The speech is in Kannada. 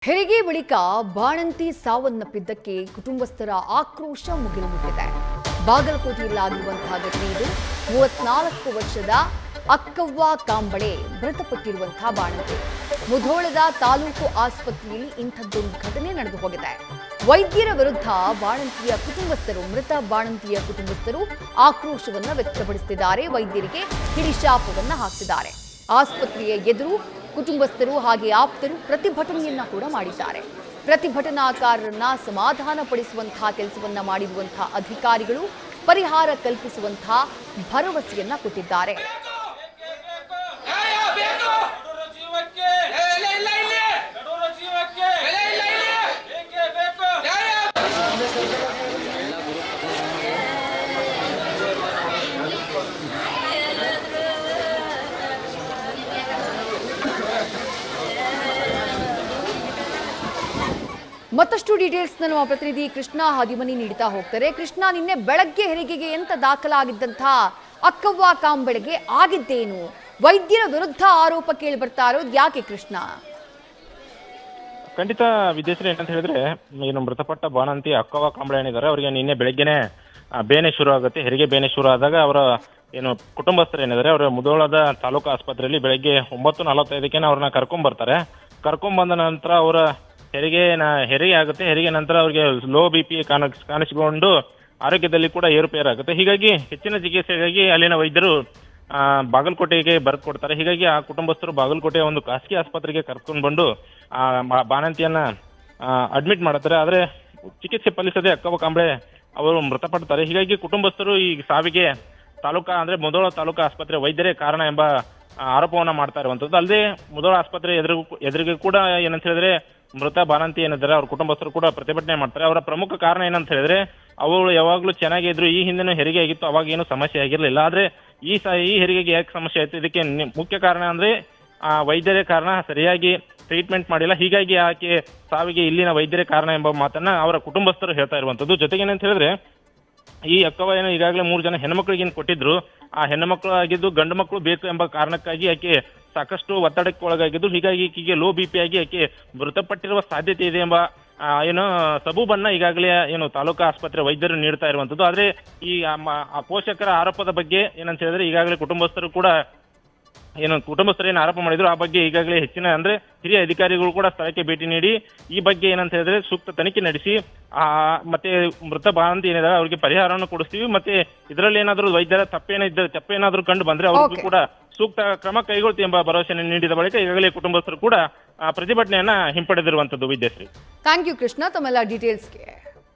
ಹೆರಿಗೆ ಬಳಿಕ ಬಾಣಂತಿ ಸಾವನ್ನಪ್ಪಿದ್ದಕ್ಕೆ ಕುಟುಂಬಸ್ಥರ ಆಕ್ರೋಶ ಮುಗಿಲು ಮುಟ್ಟಿದೆ. ಬಾಗಲಕೋಟೆಯಲ್ಲಾಗಿರುವಂತಹ ಘಟನೆ ಇದು. 34 ವರ್ಷದ ಅಕ್ಕವ್ವ ಕಾಂಬಳೆ ಮೃತಪಟ್ಟಿರುವಂತಹ ಬಾಣಂತಿ. ಮುಧೋಳದ ತಾಲೂಕು ಆಸ್ಪತ್ರೆಯಲ್ಲಿ ಇಂಥದ್ದೊಂದು ಘಟನೆ ನಡೆದು ಹೋಗಿದೆ. ವೈದ್ಯರ ವಿರುದ್ಧ ಮೃತ ಬಾಣಂತಿಯ ಕುಟುಂಬಸ್ಥರು ಆಕ್ರೋಶವನ್ನ ವ್ಯಕ್ತಪಡಿಸುತ್ತಿದ್ದಾರೆ. ವೈದ್ಯರಿಗೆ ಹಿಡಿಶಾಪವನ್ನ ಹಾಕಿದ್ದಾರೆ. ಆಸ್ಪತ್ರೆಯ ಎದುರು ಕುಟುಂಬಸ್ಥರು ಹಾಗೆ ಆಪ್ತರು ಪ್ರತಿಭಟನೆಯನ್ನ ಕೂಡ ಮಾಡಿದ್ದಾರೆ. ಪ್ರತಿಭಟನಾಕಾರರನ್ನ ಸಮಾಧಾನಪಡಿಸುವಂತಹ ಕೆಲಸವನ್ನ ಮಾಡಿರುವಂತಹ ಅಧಿಕಾರಿಗಳು ಪರಿಹಾರ ಕಲ್ಪಿಸುವಂತಹ ಭರವಸೆಯನ್ನ ಕೊಟ್ಟಿದ್ದಾರೆ. ಮತ್ತಷ್ಟು ಡೀಟೇಲ್ಸ್ ನಮ್ಮ ಪ್ರತಿನಿಧಿ ಕೃಷ್ಣ ಹದಿಮನಿ ನೀಡ್ತಾ ಹೋಗ್ತಾರೆ. ಕೃಷ್ಣ, ನಿನ್ನೆ ಬೆಳಗ್ಗೆ ಹೆರಿಗೆಗೆ ಅಂತ ದಾಖಲಾಗಿದ್ದಂತಹ ಅಕ್ಕವ್ವ ಕಾಂಬಳೆಗೆ ಆಗಿದ್ದೇನು? ವೈದ್ಯರ ವಿರುದ್ಧ ಆರೋಪ ಕೇಳಿ ಬರ್ತಾ ಇರೋದು ಯಾಕೆ ಕೃಷ್ಣ? ಖಂಡಿತ ವಿದ್ಯಾಶ್ರೀ, ಏನಂತ ಹೇಳಿದ್ರೆ ಏನು ಮೃತಪಟ್ಟ ಬಾಣಂತಿ ಅಕ್ಕವ್ವ ಕಾಂಬಳೆ ಏನಿದ್ದಾರೆ ಅವರಿಗೆ ನಿನ್ನೆ ಬೆಳಗ್ಗೆನೆ ಬೇನೆ ಶುರು ಆಗುತ್ತೆ. ಹೆರಿಗೆ ಬೇನೆ ಶುರು ಆದಾಗ ಅವರ ಏನು ಕುಟುಂಬಸ್ಥರು ಏನಿದ್ದಾರೆ ಅವರ ಮುಧೋಳದ ತಾಲೂಕು ಆಸ್ಪತ್ರೆಯಲ್ಲಿ ಬೆಳಗ್ಗೆ 9:45 ಅವ್ರನ್ನ ಕರ್ಕೊಂಡ್ ಬರ್ತಾರೆ. ಬಂದ ನಂತರ ಅವರ ಹೆರಿಗೆ ಆಗುತ್ತೆ. ಹೆರಿಗೆ ನಂತರ ಅವ್ರಿಗೆ ಲೋ BP ಕಾಣಿಸಿಕೊಂಡು ಆರೋಗ್ಯದಲ್ಲಿ ಕೂಡ ಏರುಪೇರಾಗುತ್ತೆ. ಹೀಗಾಗಿ ಹೆಚ್ಚಿನ ಚಿಕಿತ್ಸೆಗಾಗಿ ಅಲ್ಲಿನ ವೈದ್ಯರು ಬಾಗಲಕೋಟೆಗೆ ಬರೆದು ಕೊಡ್ತಾರೆ. ಹೀಗಾಗಿ ಆ ಕುಟುಂಬಸ್ಥರು ಬಾಗಲಕೋಟೆಯ ಒಂದು ಖಾಸಗಿ ಆಸ್ಪತ್ರೆಗೆ ಕರ್ಕೊಂಡು ಬಂದು ಬಾಣಂತಿಯನ್ನ ಅಡ್ಮಿಟ್ ಮಾಡುತ್ತಾರೆ. ಆದ್ರೆ ಚಿಕಿತ್ಸೆ ಫಲಿಸದೆ ಅಕ್ಕವ್ವ ಕಾಂಬಳೆ ಅವರು ಮೃತಪಡ್ತಾರೆ. ಹೀಗಾಗಿ ಕುಟುಂಬಸ್ಥರು ಈ ಸಾವಿಗೆ ಮುಧೋಳ ತಾಲೂಕಾ ಆಸ್ಪತ್ರೆ ವೈದ್ಯರೇ ಕಾರಣ ಎಂಬ ಆರೋಪವನ್ನ ಮಾಡ್ತಾ ಇರುವಂತದ್ದು. ಅಲ್ಲದೆ ಮುಧೋಳ ಆಸ್ಪತ್ರೆ ಎದುರಿಗೆ ಕೂಡ ಏನಂತ ಹೇಳಿದ್ರೆ ಮೃತ ಬಾಣಂತಿ ಏನಿದ್ದಾರೆ ಅವ್ರ ಕುಟುಂಬಸ್ಥರು ಕೂಡ ಪ್ರತಿಭಟನೆ ಮಾಡ್ತಾರೆ. ಅವರ ಪ್ರಮುಖ ಕಾರಣ ಏನಂತ ಹೇಳಿದ್ರೆ ಅವಳು ಯಾವಾಗ್ಲೂ ಚೆನ್ನಾಗಿದ್ರು, ಈ ಹಿಂದೆನೂ ಹೆರಿಗೆ ಆಗಿತ್ತು, ಅವಾಗ ಏನು ಸಮಸ್ಯೆ ಆಗಿರ್ಲಿಲ್ಲ. ಆದ್ರೆ ಈ ಹೆರಿಗೆಗೆ ಯಾಕೆ ಸಮಸ್ಯೆ ಆಯ್ತು, ಇದಕ್ಕೆ ಮುಖ್ಯ ಕಾರಣ ಅಂದ್ರೆ ವೈದ್ಯರೇ ಕಾರಣ, ಸರಿಯಾಗಿ ಟ್ರೀಟ್ಮೆಂಟ್ ಮಾಡಿಲ್ಲ. ಹೀಗಾಗಿ ಆಕೆ ಸಾವಿಗೆ ಇಲ್ಲಿನ ವೈದ್ಯರೇ ಕಾರಣ ಎಂಬ ಮಾತನ್ನ ಅವರ ಕುಟುಂಬಸ್ಥರು ಹೇಳ್ತಾ ಇರುವಂತದ್ದು. ಜೊತೆಗೆ ಏನಂತ ಹೇಳಿದ್ರೆ ಈ ಅಕ್ಕವ್ವ ಏನೋ ಈಗಾಗಲೇ 3 ಜನ ಹೆಣ್ಮಕ್ಳಿಗೆ ಕೊಟ್ಟಿದ್ರು. ಆ ಹೆಣ್ಣು ಆಗಿದ್ದು ಗಂಡು ಮಕ್ಕಳು ಬೇಕು ಎಂಬ ಕಾರಣಕ್ಕಾಗಿ ಆಕೆ ಸಾಕಷ್ಟು ಒತ್ತಡಕ್ಕೆ ಒಳಗಾಗಿದ್ದು. ಹೀಗಾಗಿ ಈಕೆಗೆ ಲೋ BP ಆಗಿ ಆಕೆ ಮೃತಪಟ್ಟಿರುವ ಸಾಧ್ಯತೆ ಇದೆ ಎಂಬ ಏನು ಸಬೂಬನ್ನ ಈಗಾಗಲೇ ಏನು ತಾಲೂಕಾ ಆಸ್ಪತ್ರೆ ವೈದ್ಯರು ನೀಡ್ತಾ ಇರುವಂತದ್ದು. ಆದ್ರೆ ಈ ಪೋಷಕರ ಆರೋಪದ ಬಗ್ಗೆ ಏನಂತ ಹೇಳಿದ್ರೆ ಈಗಾಗಲೇ ಕುಟುಂಬಸ್ಥರು ಏನು ಆರೋಪ ಮಾಡಿದ್ರು ಆ ಬಗ್ಗೆ ಈಗಾಗಲೇ ಹೆಚ್ಚಿನ ಅಂದ್ರೆ ಹಿರಿಯ ಅಧಿಕಾರಿಗಳು ಕೂಡ ಸ್ಥಳಕ್ಕೆ ಭೇಟಿ ನೀಡಿ ಈ ಬಗ್ಗೆ ಏನಂತ ಹೇಳಿದ್ರೆ ಸೂಕ್ತ ತನಿಖೆ ನಡೆಸಿ ಮತ್ತೆ ಮೃತ ಬಾಣಂತಿ ಏನಿದೆ ಅವರಿಗೆ ಪರಿಹಾರವನ್ನು ಕೊಡಿಸ್ತೀವಿ. ಮತ್ತೆ ಇದರಲ್ಲಿ ಏನಾದರೂ ವೈದ್ಯರ ತಪ್ಪೇನಾದ್ರೂ ಕಂಡು ಬಂದ್ರೆ ಅವ್ರಿಗೂ ಕೂಡ ಸೂಕ್ತ ಕ್ರಮ ಕೈಗೊಳ್ತೀವಿ ಎಂಬ ಭರವಸೆಯನ್ನು ನೀಡಿದ ಬಳಿಕ ಈಗಾಗಲೇ ಕುಟುಂಬಸ್ಥರು ಕೂಡ ಪ್ರತಿಭಟನೆಯನ್ನ ಹಿಂಪಡೆದಿರುವಂತದ್ದು. ವಿದ್ಯಾಶ್ರೀ, ಥ್ಯಾಂಕ್ ಯು ಕೃಷ್ಣ ತಮ್ಮೆಲ್ಲ ಡೀಟೇಲ್ಸ್ಗೆ.